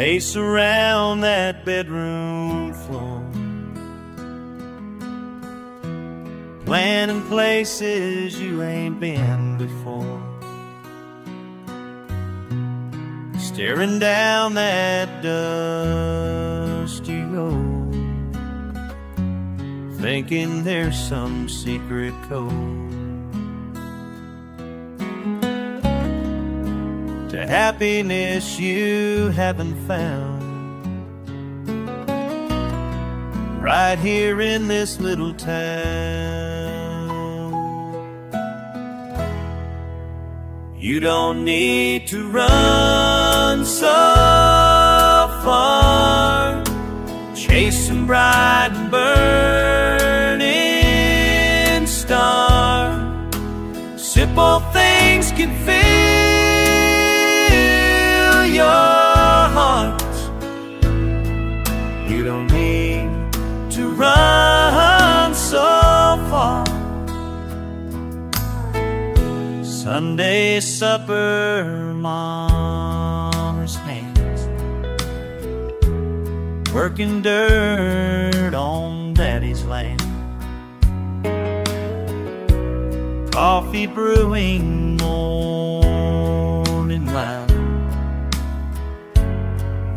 lace around that bedroom floor, planning places you ain't been before, staring down that dusty road, thinking there's some secret code to happiness you haven't found, right here in this little town. You don't need to run so far, chasing bright and burning star. Simple things can fill your heart. You don't need to run so far. Sunday supper, mama's hands, working dirt on daddy's land. Coffee brewing, morning loud.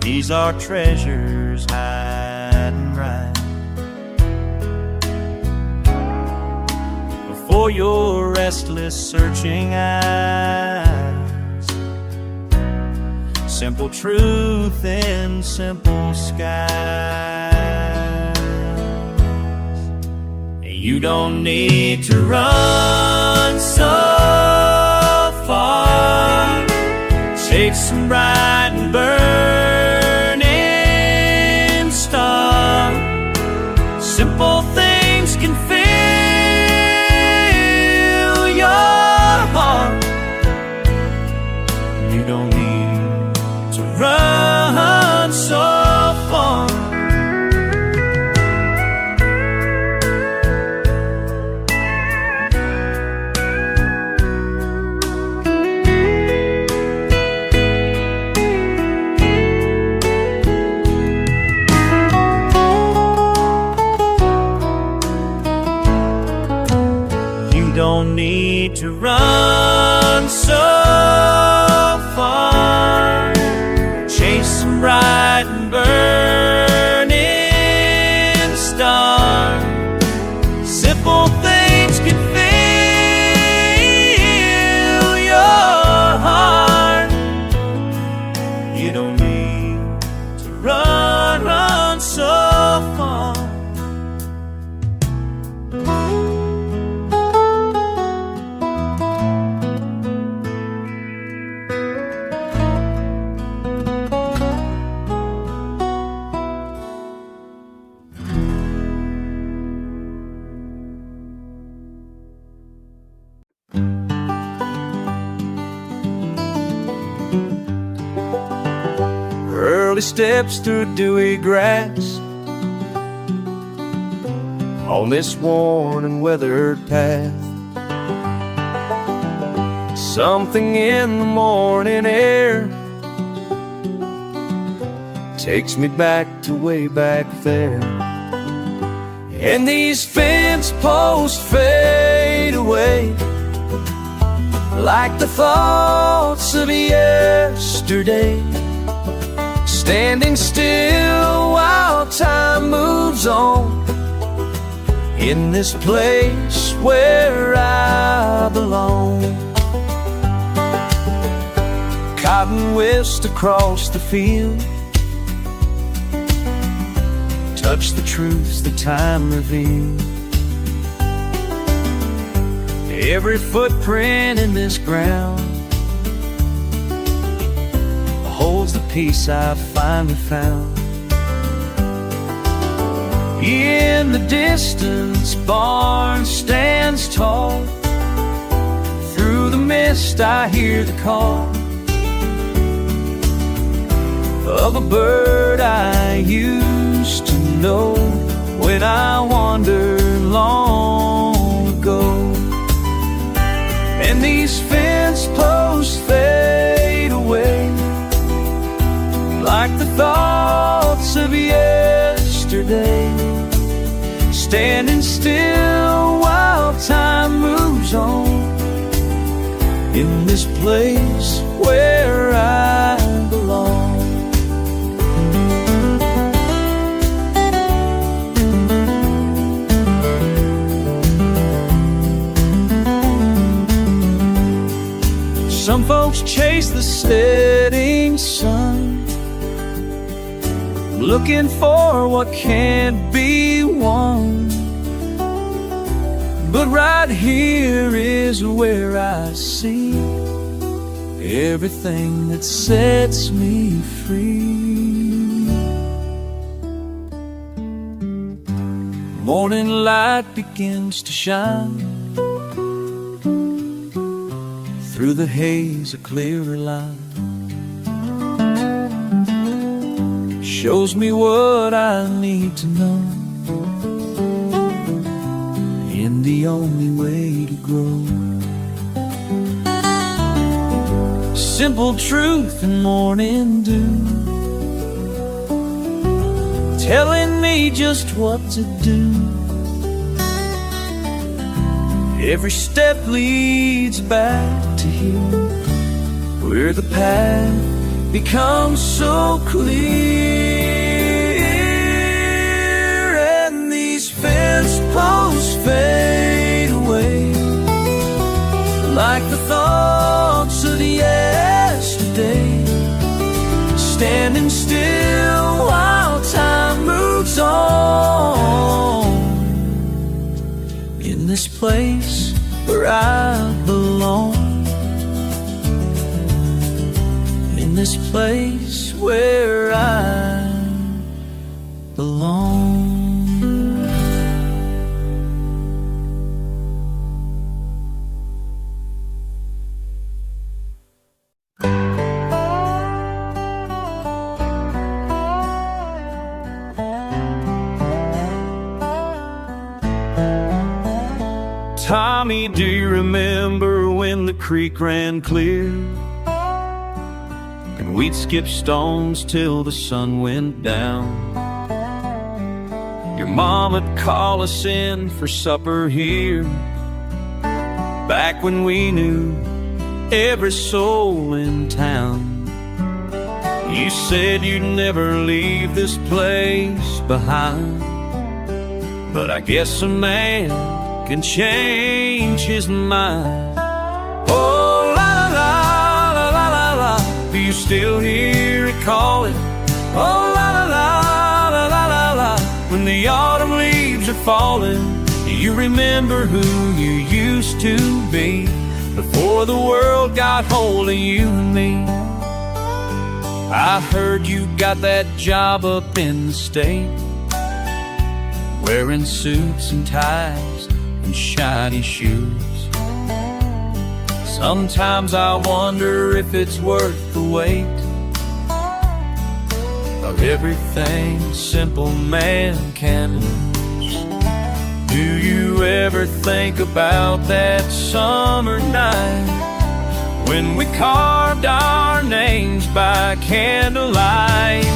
These are treasures hiding right before your restless searching eyes. Simple truth in simple skies. You don't need to run so far, chase some bright and burning star. Simple things can fill your heart. You don't need to run so far. Don't need to run so far, chase some bright and burning star. Simple things can fill your heart. You don't need to run so far. Early steps through dewy grass on this worn and weathered path. Something in the morning air takes me back to way back there. And these fence posts fade away like the thoughts of yesterday, standing still while time moves on in this place where I belong. Cotton whisked across the field, touch the truths that time revealed. Every footprint in this ground holds the peace I've finally found. In the distance, barn stands tall. Through the mist, I hear the call of a bird I used to know when I wandered long ago. And these fence posts fade away like the thoughts of yesterday, standing still while time moves on, in this place where I belong. Some folks chase the setting sun, looking for what can't be won. But right here is where I see everything that sets me free. Morning light begins to shine, through the haze a clearer line shows me what I need to know, in the only way to grow. Simple truth and morning dew, telling me just what to do. Every step leads back to here, where the path becomes so clear, and these fence posts fade away like the thoughts of yesterday, standing still while time moves on, in this place where I belong, in this place where I belong. Tommy, do you remember when the creek ran clear, and we'd skip stones till the sun went down? Your mom would call us in for supper here, back when we knew every soul in town. You said you'd never leave this place behind, but I guess a man can change his mind. Oh, la la la la la la, do you still hear it calling? Oh, la la la la la la la, when the autumn leaves are falling, do you remember who you used to be before the world got hold of you and me? I heard you got that job up in the state, wearing suits and ties and shiny shoes. Sometimes I wonder if it's worth the wait of everything a simple man can lose. Do you ever think about that summer night when we carved our names by candlelight?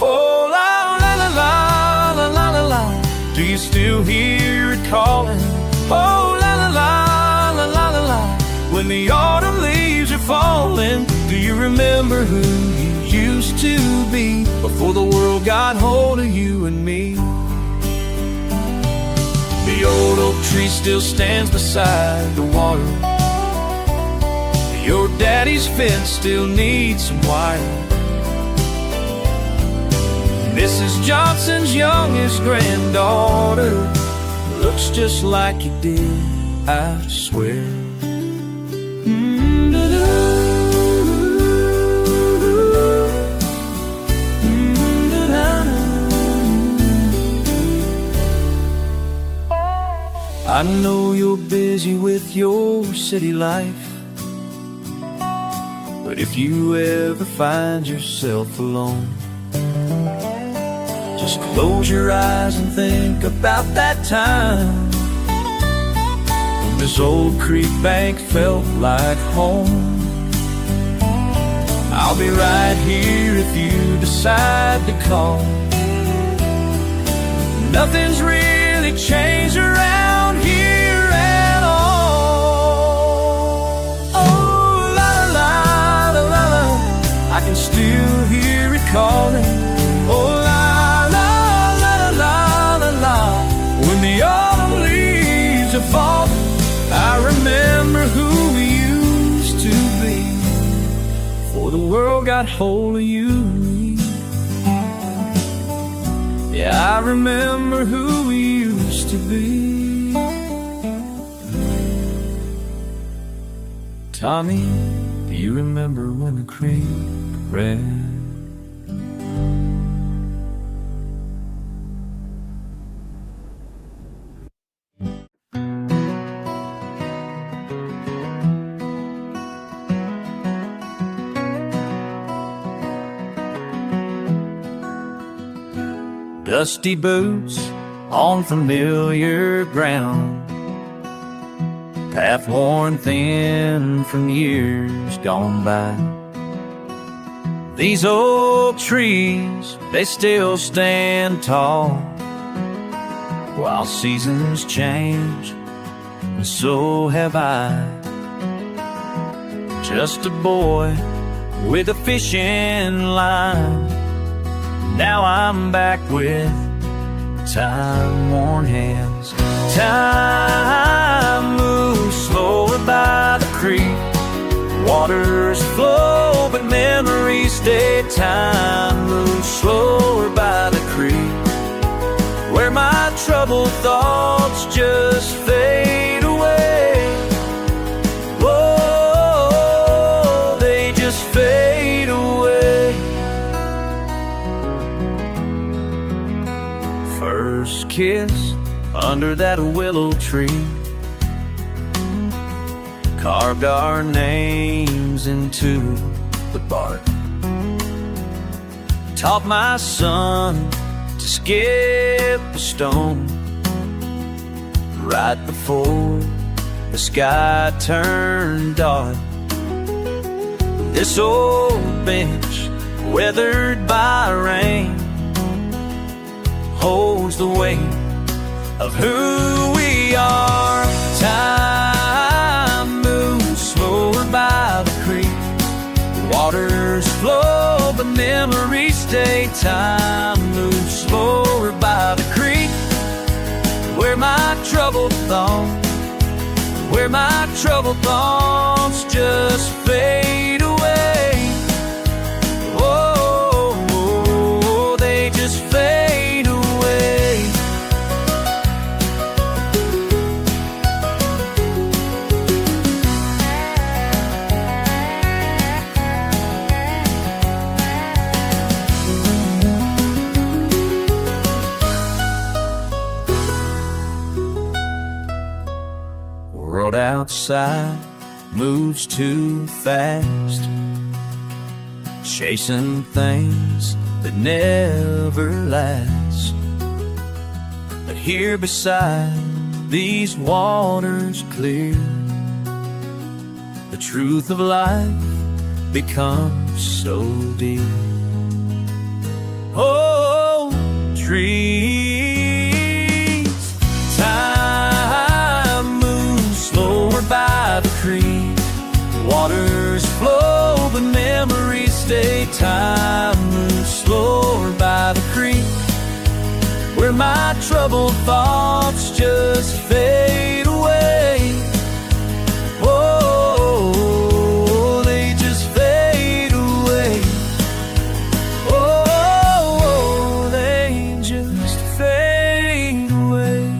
Oh, la la la la la la la la, do you still hear it calling? Oh, la la la la la la la, when the autumn leaves are falling, do you remember who you used to be before the world got hold of you and me? The old oak tree still stands beside the water, your daddy's fence still needs some wire. Mrs. Johnson's youngest granddaughter looks just like you did, I swear. I know you're busy with your city life, but if you ever find yourself alone, just close your eyes and think about that time when this old creek bank felt like home. I'll be right here if you decide to call. Nothing's really changed around here at all. Oh, la la la la la, I can still hear it calling. Oh, la la la la la la, when the autumn leaves are falling, I remember who we used to be, before the world got hold of you and me. Yeah, I remember who we used to be. Tommy, do you remember when the creek ran? Dusty boots on familiar ground, path worn thin from years gone by. These old trees, they still stand tall, while seasons change, and so have I. Just a boy with a fishing line, now I'm back with time-worn hands. Time moves slower by the creek, waters flow but memories stay. Time moves slower by the creek, where my troubled thoughts just fade away. Whoa, they just fade away. First kiss under that willow tree, carved our names into the bark. Taught my son to skip a stone right before the sky turned dark. This old bench, weathered by rain, holds the weight of who we are. Time moves slower by the creek, waters flow but memories stay. Time moves slower by the creek, where my troubled thoughts just fade away. Whoa, they just fade away. World outside moves too fast, chasing things that never last. But here beside these waters clear, the truth of life becomes so dear. Oh, trees, time moves slower by the creek, waters flow but memories stay. Time moves slower by the creek, where my troubled thoughts just fade away. Whoa, they just fade away. Whoa, they just fade away.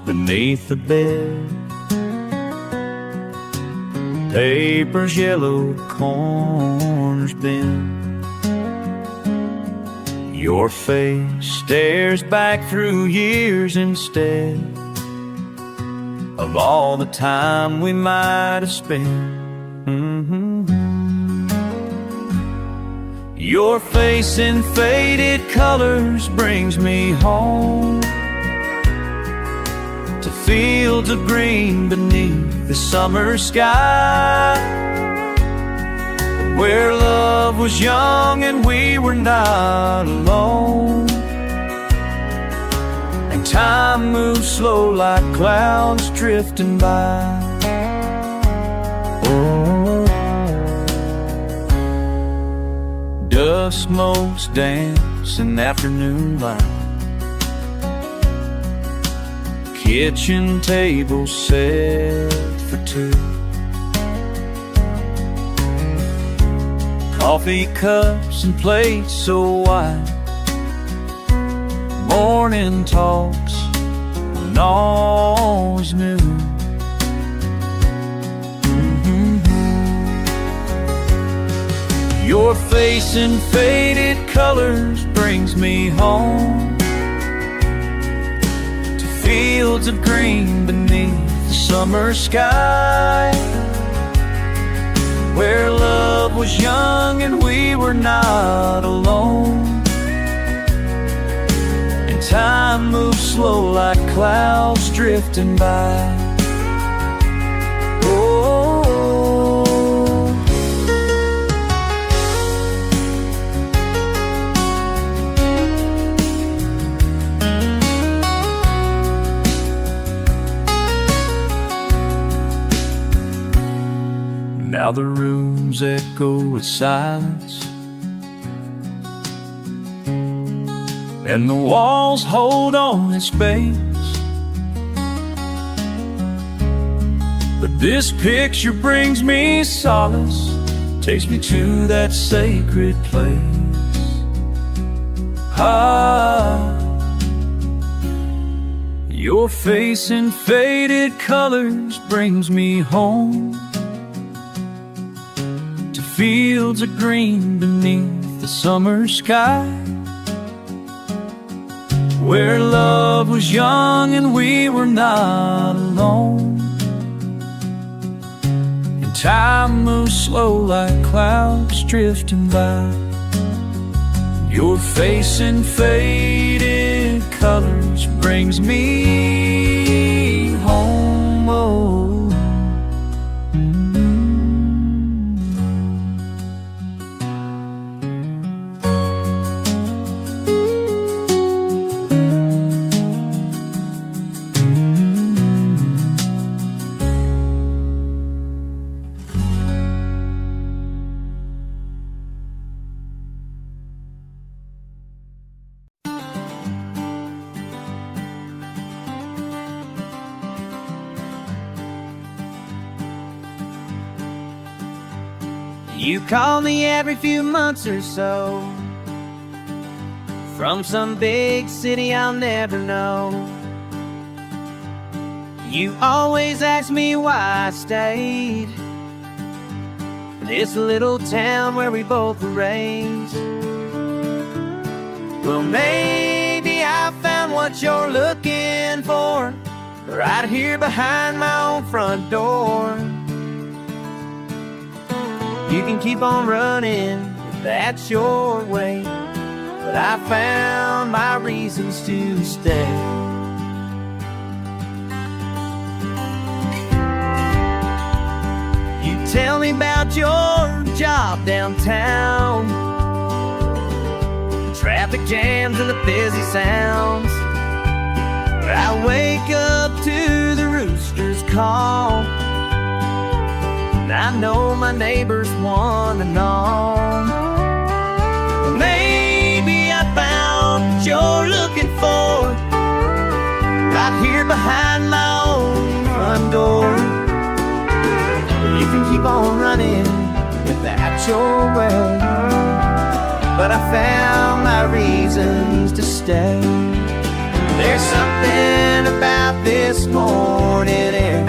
beneath the bed. Paper's yellow, corners bent. Your face stares back through years instead of all the time we might have spent. Your face in faded colors brings me home to fields of green beneath the summer sky, where love was young and we were not alone, and time moves slow like clouds drifting by. Dust motes dance in afternoon light. Kitchen table set for two. Coffee cups and plates so white. Morning talks and always new. Your face in faded colors brings me home to fields of green beneath the summer sky, where love was young and we were not alone, and time moves slow like clouds drifting by. Now the rooms echo with silence, and the walls hold on in space. But this picture brings me solace, takes me to that sacred place. Your face in faded colors brings me home to fields of green beneath the summer sky, where love was young and we were not alone, and time moves slow like clouds drifting by. Your face in faded colors brings me home. Oh. You call me every few months or so, from some big city I'll never know. You always ask me why I stayed in this little town where we both were raised. Well, maybe I found what you're looking for right here behind my own front door. You can keep on running if that's your way, but I found my reasons to stay. You tell me about your job downtown, the traffic jams and the busy sounds. I wake up to the rooster's call, I know my neighbors want to know. Maybe I found what you're looking for right here behind my own front door. You can keep on running if that's your way, but I found my reasons to stay. There's something about this morning air,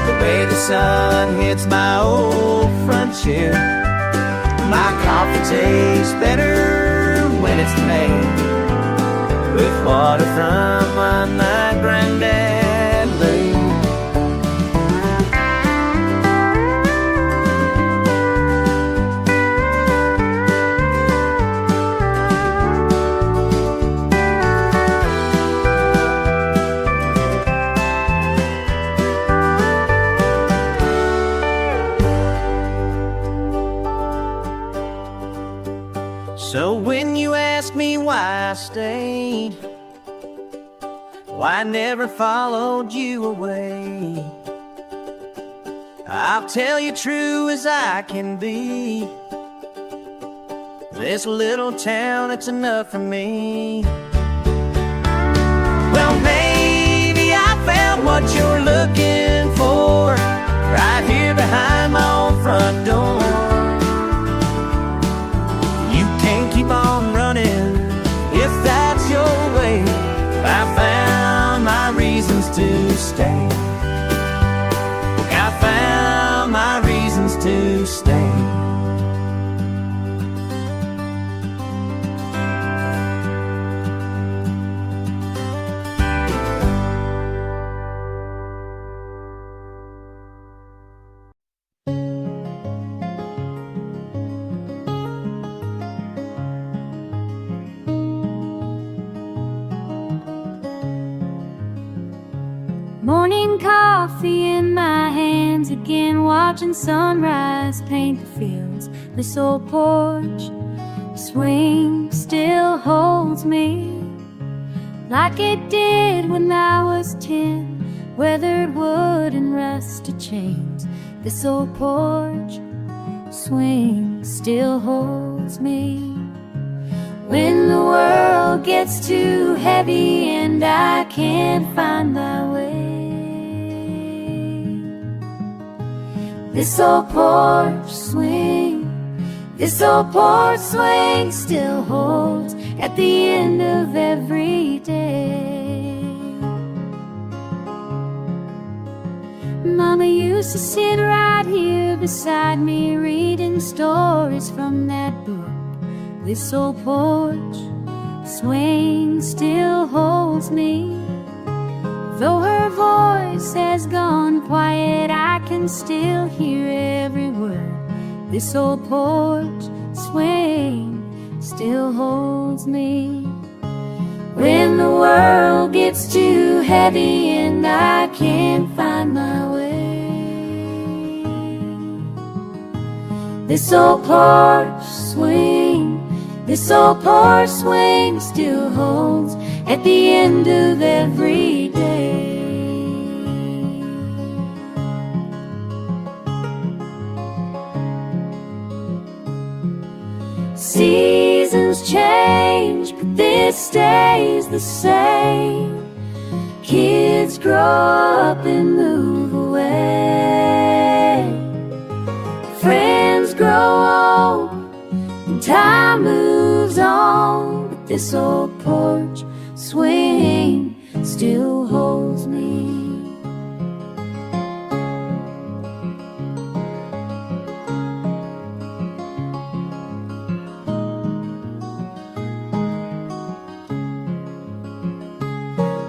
the way the sun hits my old front chair. My coffee tastes better when it's made with water from my granddad lake. So when you ask me why I stayed, why I never followed you away, I'll tell you true as I can be. This little town, it's enough for me. Well, maybe I found what you're looking for right here behind my old front door. Keep on running if that's your way. I found my reasons to stay. I found my reasons to stay. Morning coffee in my hands again, watching sunrise paint the fields. This old porch swing still holds me like it did when I was 10. Weathered wood and rusted chains. This old porch swing still holds me. When the world gets too heavy and I can't find my way, this old porch swing, this old porch swing still holds at the end of every day. Mama used to sit right here beside me, reading stories from that book. This old porch swing still holds me. Though her voice has gone quiet, I can still hear every word. This old porch swing still holds me. When the world gets too heavy and I can't find my way, this old porch swing, this old porch swing still holds at the end of every day. Seasons change, but this stays the same. Kids grow up and move away. Friends grow old and time moves on, but this old porch swing still holds me.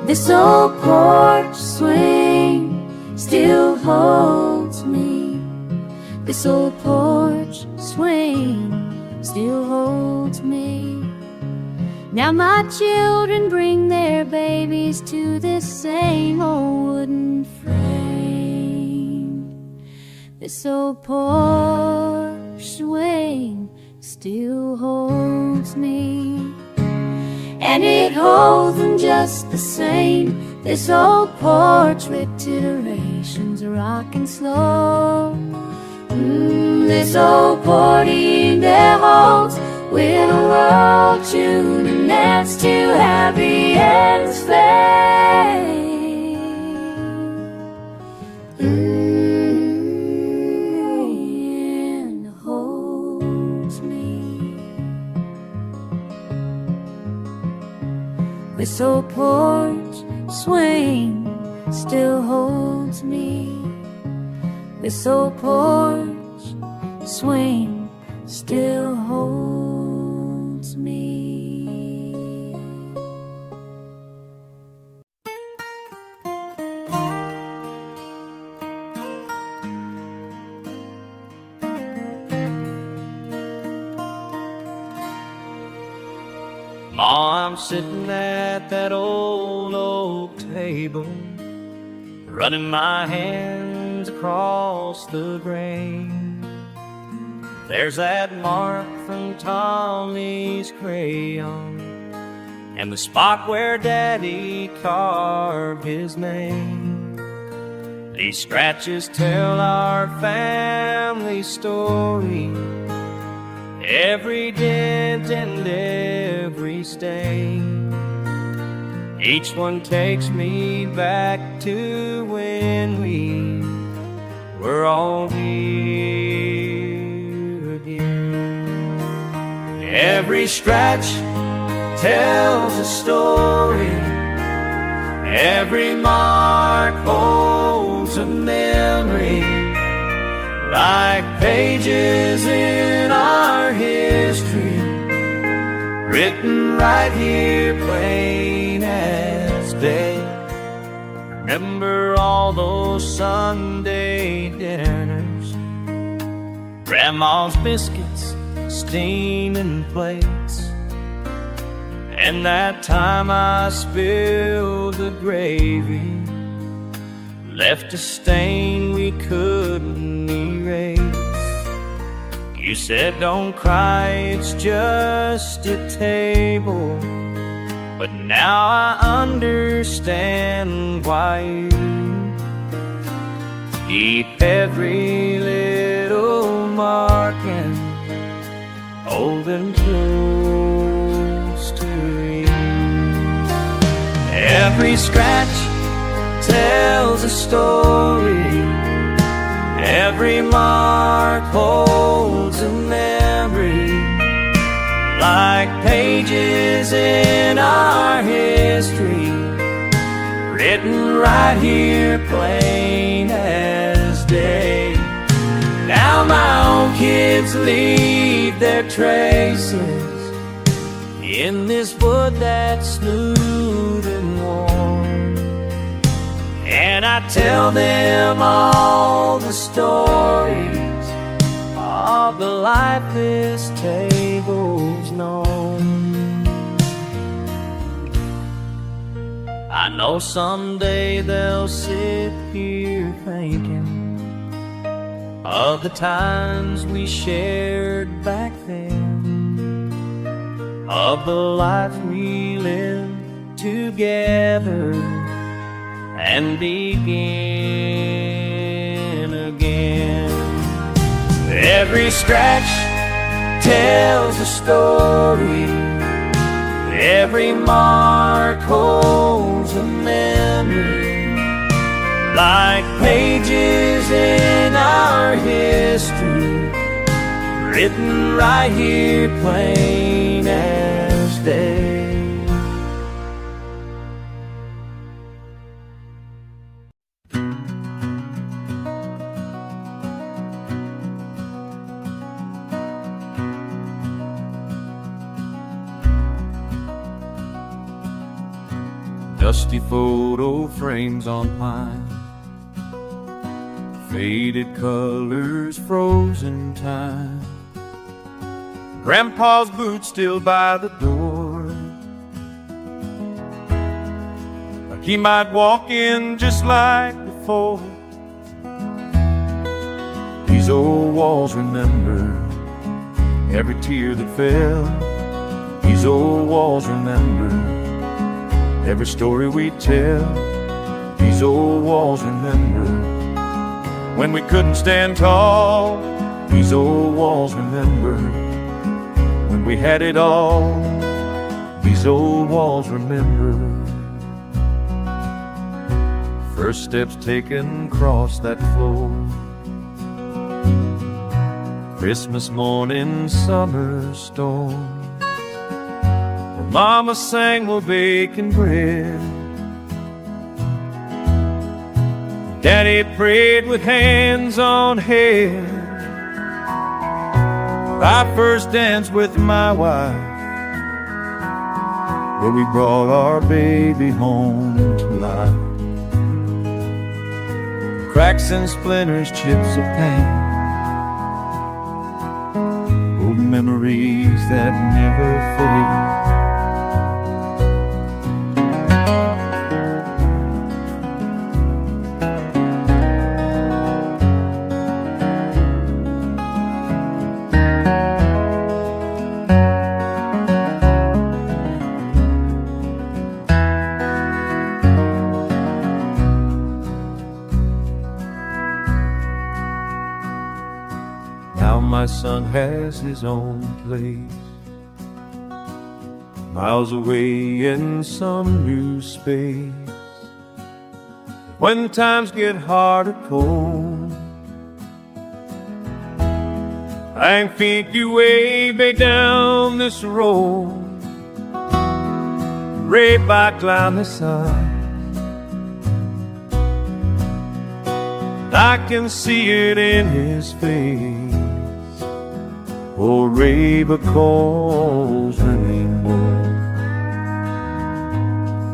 This old porch swing still holds me. This old porch swing still holds me. Now my children bring their babies to this same old wooden frame. This old porch swing still holds me. And it holds them just the same. This old porch with iterations rocking slow. This old porch that holds with a world tune, and that's too happy and fade. And holds me. This old porch swing still holds me. This old porch swing still holds me. Ma, I'm sitting at that old oak table, running my hands across the grain. There's that mark from Tommy's crayon, and the spot where Daddy carved his name. These scratches tell our family story, every dent and every stain. Each one takes me back to when we were all here again. Every scratch tells a story, every mark holds a memory, like pages in our history, written right here plain as day. Remember all those Sunday dinners, Grandma's biscuits, steaming plates, and that time I spilled the gravy, left a stain we couldn't erase. You said don't cry, it's just a table, but now I understand why you keep every little mark and hold them close to you. Every scratch tells a story, every mark holds a memory, like pages in our history, written right here plain as day. Now my own kids leave their traces in this wood that's smooth and warm, and I tell them all the stories of the life this table's known. I know someday they'll sit here thinking of the times we shared back then, of the life we lived together, and begin again. Every scratch tells a story, every mark holds a memory, like pages in our history, written right here plain as day. Dusty photo frames on pine, faded colors, frozen time. Grandpa's boots still by the door, like he might walk in just like before. These old walls remember every tear that fell. These old walls remember every story we tell. These old walls remember when we couldn't stand tall. These old walls remember when we had it all. These old walls remember first steps taken across that floor. Christmas morning, summer storm, Mama sang while baking bread. Daddy prayed with hands on head. I first danced with my wife, where we brought our baby home to life. Cracks and splinters, chips of pain, old memories that never fade. Now my son has his own place, miles away in some new space. When times get hard or cold, I think you way back down this road, right back down the side. I can see it in his face. Oh, Ray calls anymore.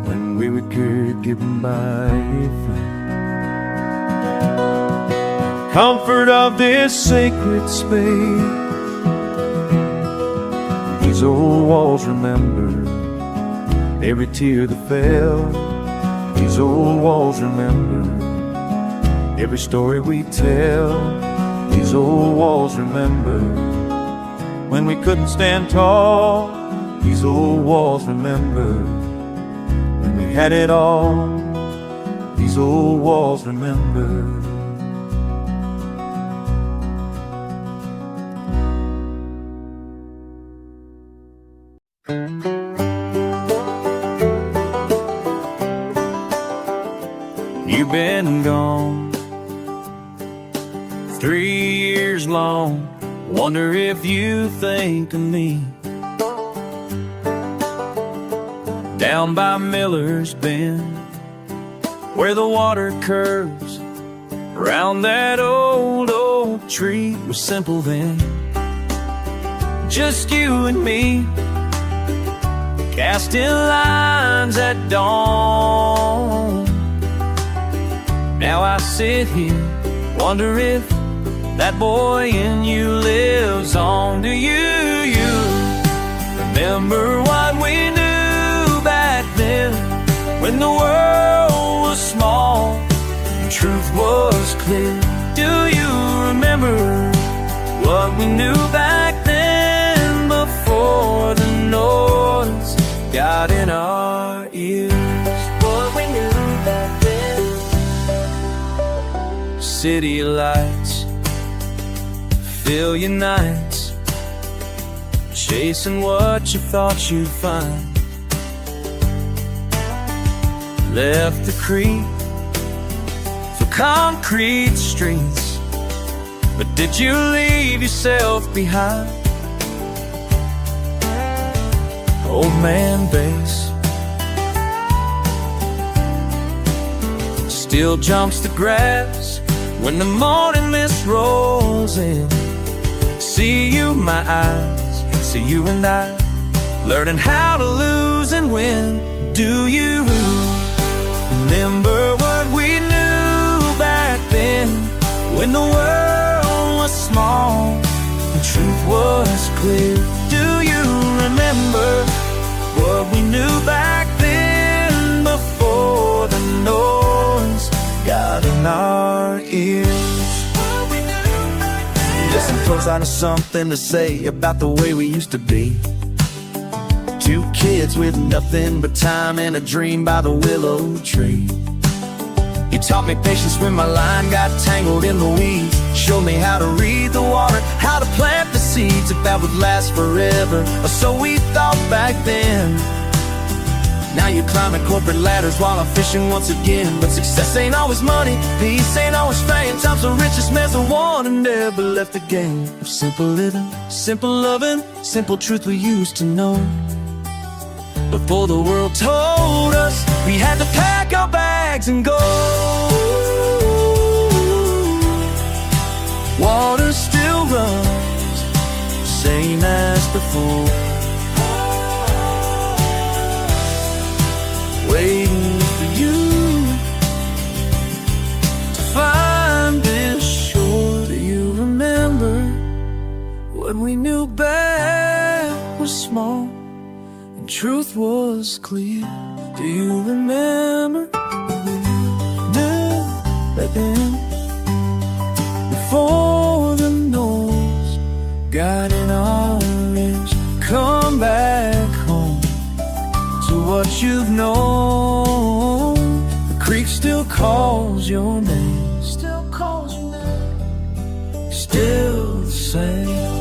When we were given by a friend, comfort of this sacred space. These old walls remember every tear that fell. These old walls remember every story we tell. These old walls remember when we couldn't stand tall. These old walls remember when we had it all. These old walls remember. You've been gone 3 years long. Wonder if you think of me. Down by Miller's Bend, where the water curves around that old oak tree, was simple then. Just you and me, casting lines at dawn. Now I sit here, wonder if that boy in you lives on. Do you remember what we knew back then, when the world was small and truth was clear? Do you remember what we knew back then, before the noise got in our ears? What we knew back then. City lights fill your nights, chasing what you thought you'd find. Left the creek for concrete streets, but did you leave yourself behind? Old man bass still jumps the grass when the morning mist rolls in. See you, my eyes, see you and I, learning how to lose and win. Do you remember what we knew back then, when the world was small and truth was clear? Do you remember what we knew back then, before the noise got in our ears? Listen close, I know something to say about the way we used to be. Two kids with nothing but time and a dream by the willow tree. You taught me patience when my line got tangled in the weeds. Showed me how to read the water, how to plant the seeds, if that would last forever, or so we thought back then. Now you're climbing corporate ladders while I'm fishing once again. But success ain't always money, peace ain't always fame. Times the richest man's the one who never left the game of simple living, simple loving, simple truth we used to know. before the world told us we had to pack our bags and go. Water still runs, same as before, waiting for you to find this shore. Do you remember when we knew bad was small and truth was clear? Do you remember when we knew that then, before the noise got in our ears? Come back home to what you've known. The creek still calls your name, still calls your name, still the same.